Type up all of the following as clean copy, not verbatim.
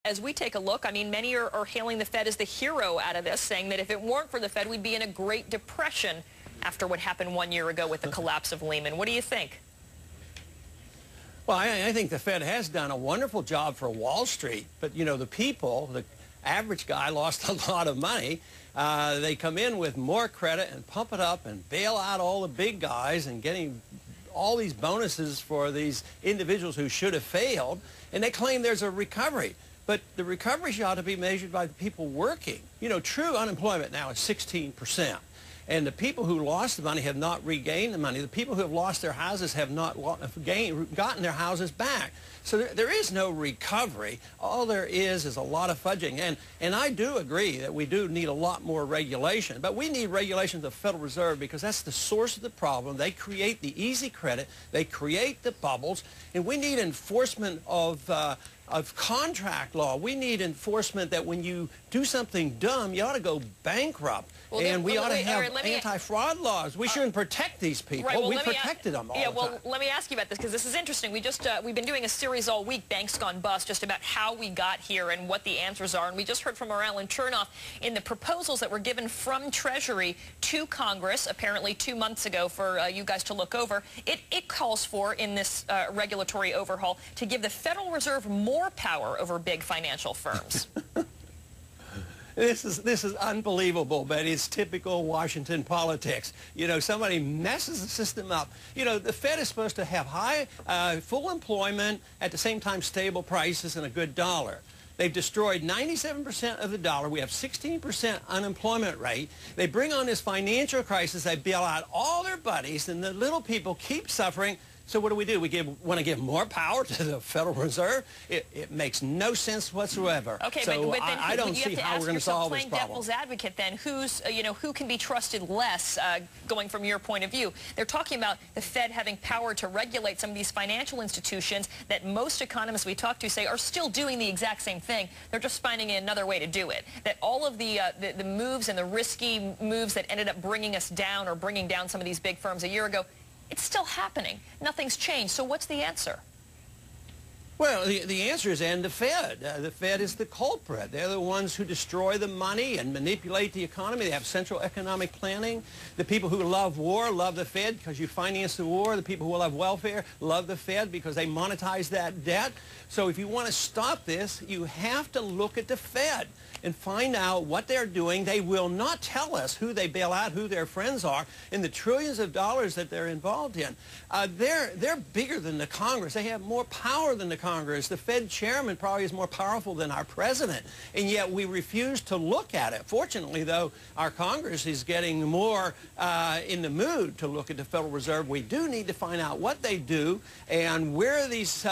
as we take a look, I mean, many are hailing the Fed as the hero out of this, saying that if it weren't for the Fed, we'd be in a Great Depression after what happened 1 year ago with the collapse of Lehman. What do you think? Well, I think the Fed has done a wonderful job for Wall Street, but, you know, the people, the average guy lost a lot of money. They come in with more credit and pump it up and bail out all the big guys and getting all these bonuses for these individuals who should have failed, and they claim there's a recovery. But the recovery ought to be measured by the people working. You know, true unemployment now is 16%. And the people who lost the money have not regained the money. The people who have lost their houses have not gotten their houses back. So there is no recovery. All there is a lot of fudging. And I do agree that we do need a lot more regulation. But we need regulation of the Federal Reserve because that's the source of the problem. They create the easy credit. They create the bubbles. And we need enforcement of contract law. We need enforcement that when you do something dumb, you ought to go bankrupt. Well, and we ought to have anti-fraud laws. We shouldn't protect these people. Right, well, we protected them all the time. Well, let me ask you about this because this is interesting. We've been doing a series all week, Banks Gone Bust, just about how we got here and what the answers are. And we just heard from our Alan Chernoff in the proposals that were given from Treasury to Congress, apparently 2 months ago, for you guys to look over. It calls for, in this regulatory overhaul, to give the Federal Reserve more power over big financial firms. This is unbelievable, but it's typical Washington politics. You know, somebody messes the system up. You know, the Fed is supposed to have high, full employment, at the same time stable prices and a good dollar. They've destroyed 97% of the dollar. We have 16% unemployment rate. They bring on this financial crisis. They bail out all their buddies, and the little people keep suffering. So what do? We want to give more power to the Federal Reserve? It makes no sense whatsoever. Okay, so but then I don't see how we're going to solve this problem. Playing devil's advocate, then, who can be trusted less, going from your point of view? They're talking about the Fed having power to regulate some of these financial institutions that most economists we talk to say are still doing the exact same thing. They're just finding another way to do it. That all of the moves and the risky moves that ended up bringing us down or bringing down some of these big firms a year ago, it's still happening. Nothing's changed. So what's the answer? Well, the answer is end the Fed. The Fed is the culprit. They're the ones who destroy the money and manipulate the economy. They have central economic planning. The people who love war love the Fed because you finance the war. The people who love welfare love the Fed because they monetize that debt. So if you want to stop this, you have to look at the Fed and find out what they're doing. They will not tell us who they bail out, who their friends are, and the trillions of dollars that they're involved in. They're bigger than the Congress. They have more power than the Congress. The Fed chairman probably is more powerful than our president, and yet we refuse to look at it. Fortunately, though, our Congress is getting more in the mood to look at the Federal Reserve. We do need to find out what they do and where these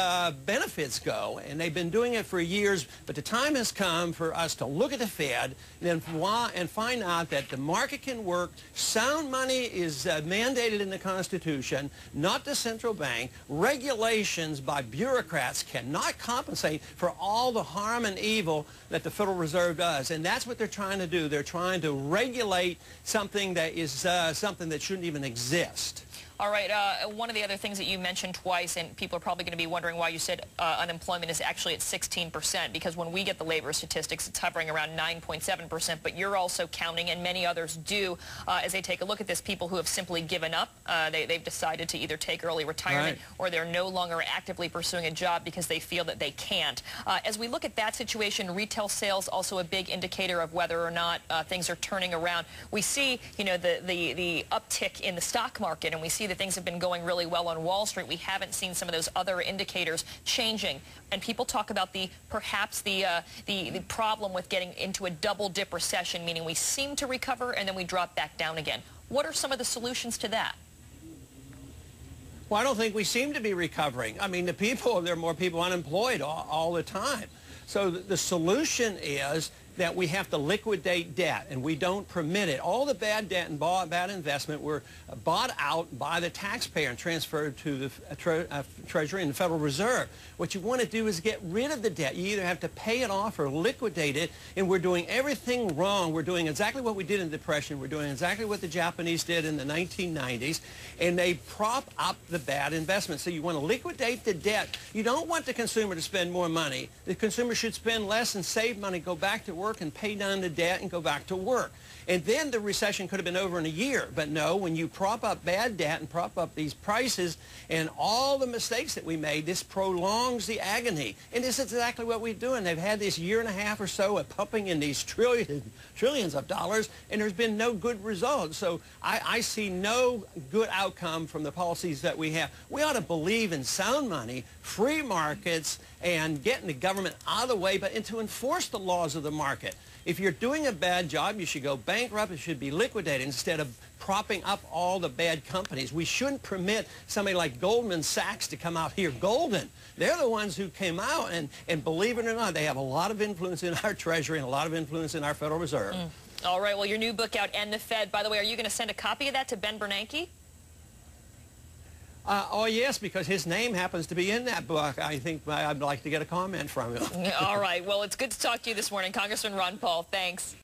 benefits go, and they've been doing it for years, but the time has come for us to look at the Fed and find out that the market can work. Sound money is mandated in the Constitution, not the central bank. Regulations by bureaucrats cannot compensate for all the harm and evil that the Federal Reserve does. And that's what they're trying to do. They're trying to regulate something that is something that shouldn't even exist. All right, one of the other things that you mentioned twice, and people are probably going to be wondering why you said unemployment is actually at 16%, because when we get the labor statistics, it's hovering around 9.7%, but you're also counting, and many others do, as they take a look at this, people who have simply given up. They've decided to either take early retirement, right, or they're no longer actively pursuing a job because they feel that they can't. As we look at that situation, retail sales also a big indicator of whether or not things are turning around. We see, you know, the uptick in the stock market, and we see that things have been going really well on Wall Street. We haven't seen some of those other indicators changing. And people talk about perhaps the problem with getting into a double-dip recession, meaning we seem to recover and then we drop back down again. What are some of the solutions to that? Well, I don't think we seem to be recovering. I mean, there are more people unemployed all the time. So the solution is that we have to liquidate debt, and we don't permit it. All the bad debt and bad investment were bought out by the taxpayer and transferred to the Treasury and the Federal Reserve. What you want to do is get rid of the debt. You either have to pay it off or liquidate it, and we're doing everything wrong. We're doing exactly what we did in the Depression. We're doing exactly what the Japanese did in the 1990s, and they prop up the bad investments. So you want to liquidate the debt. You don't want the consumer to spend more money. The consumer should spend less and save money, go back to work and pay down the debt and go back to work. And then the recession could have been over in a year. But no, when you prop up bad debt and prop up these prices and all the mistakes that we made, this prolongs the agony. And this is exactly what we're doing. They've had this year and a half or so of pumping in these trillions of dollars, and there's been no good results. So I see no good outcome from the policies that we have. We ought to believe in sound money, free markets, and getting the government out of the way, but to enforce the laws of the market. If you're doing a bad job, you should go bankrupt. It should be liquidated instead of propping up all the bad companies. We shouldn't permit somebody like Goldman Sachs to come out here. Goldman, they're the ones who came out, and believe it or not, they have a lot of influence in our Treasury and a lot of influence in our Federal Reserve. All right, well, your new book out, End the Fed. By the way, are you going to send a copy of that to Ben Bernanke? Oh, yes, because his name happens to be in that book. I think I'd like to get a comment from him. All right. Well, it's good to talk to you this morning, Congressman Ron Paul. Thanks.